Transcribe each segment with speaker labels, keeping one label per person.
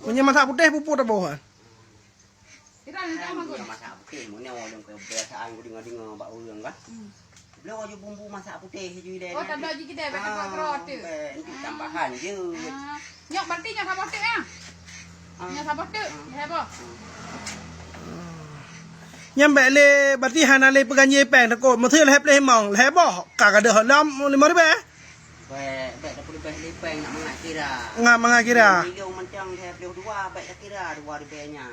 Speaker 1: Punya masak putih puput apa kan?
Speaker 2: Kita nak
Speaker 3: masak putih, mana orang kebiasaan dengar-dengar bak orang kan. Belum aja bumbu masak putih je dia.
Speaker 2: Oh, tak ada je kita pakai kerot tu.
Speaker 3: Itu tambahan je.
Speaker 2: Nyok berarti nyok sabot tu ya. Nyok sabot tu. Apa?
Speaker 1: Nyam bẹ le berarti hana le peganjai peng takut ma thưa lehep le mong lehep boh kagak ada lam 5 ribu eh?
Speaker 3: Baik dah boleh beli peng nak mengat kira.
Speaker 1: Ngap manga kira.
Speaker 3: Dia macam lehep dia dua baik tak kira 2 ribunya.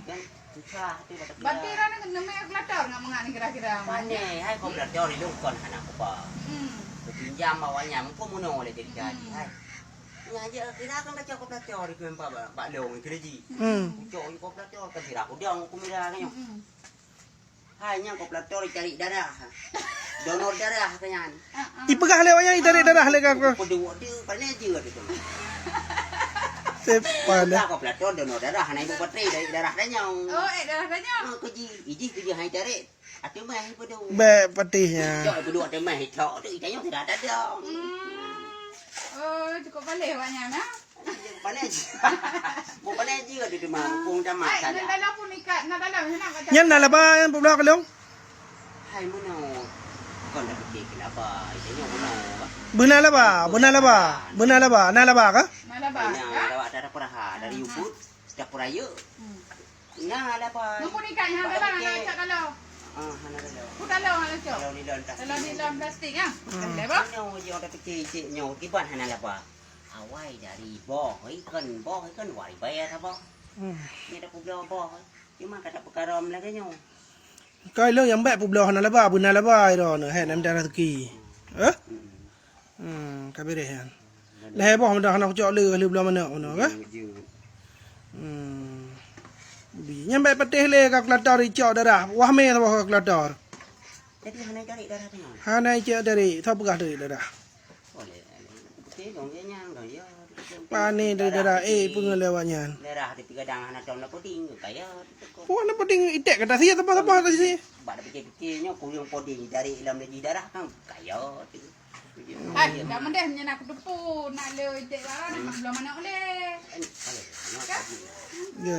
Speaker 3: Kan susah tu tak kira.
Speaker 2: Berarti kan nama klator enggak mengat ni kira-kira.
Speaker 3: Pandai hai kau belajar ni lu kon anak apa. Pinjam bawanya muka mono le jadi. Hai. Nya je kira kan baca kau belajar di kempa bak long kerji. Ucok kau belajar kan kira aku dia aku mira kan. Hanya kau belajar cari darah. Donor darah kan.
Speaker 1: Ipegah le wayang itarik darah le kau.
Speaker 3: Pedua dia pandai je gitu.
Speaker 1: Sepan dah.
Speaker 3: Kau belajar donor darah anak ibu patri dari darah danya.
Speaker 2: Oh, darah danya.
Speaker 3: Kerji hai cari. Atu mah pedu.
Speaker 1: Bẹ patihnya.
Speaker 3: Cok pedu atu mah cok tu itanya tidak ada.
Speaker 2: Oh, cukup boleh banyak nah.
Speaker 3: Pandai je. Bukan pandai je tu mah pun camat saja.
Speaker 2: Nak dalam pun ikat, nak dalam nak kata.
Speaker 1: Nyam nak laba yang pula kalong.
Speaker 3: Hai mono. Kau nak fikir kenapa? Itanya mono.
Speaker 1: Benar laba, benar laba. Benar laba, nak laba kah?
Speaker 2: Mana bah?
Speaker 3: Nah, lewat darah peraha dari Ubud, dah peraya. Nah, ada apa?
Speaker 2: Nu pun ikatnya dalam nak cak kalau.
Speaker 3: Hana dah.
Speaker 2: Pun dalam nak cak.
Speaker 3: Kalau ni dalam tas.
Speaker 2: Dalam di dalam plastik ah. Boleh bah?
Speaker 3: Nyawa je orang fikir cik nyawa kiban hana apa? Awai dari boh ikan wari bayar apa? Ni dah pula boh. Cuma kata perkara lagi nyawa.
Speaker 1: Coi lo yang bẹ publo hana laba, benar laba iro no he nam darah tuki. Eh? Kabere han. Leh boh dah hana cok le belah mana ono kah? Bi nyam bẹ patih le ka klator cok darah. Wah me ta ka klator.
Speaker 3: Jadi hana cari darah tengah.
Speaker 1: Hana cok dari thau pegah dari darah.
Speaker 3: Boleh. Betul dong dia nyang dah ya.
Speaker 1: Pani dari darah pengelewanya.
Speaker 3: Darah di pigadang hana tahun nak poding kaya.
Speaker 1: Puan apa ding itek kata sia apa atas sini.
Speaker 3: Bak fikir-fikirnya kuliah poding dari dalam lagi darah kan kaya tu.
Speaker 2: Ai, dah mendeh nak depu, nak le dek lah, nak belum mana boleh.
Speaker 3: Kalau
Speaker 1: Ya.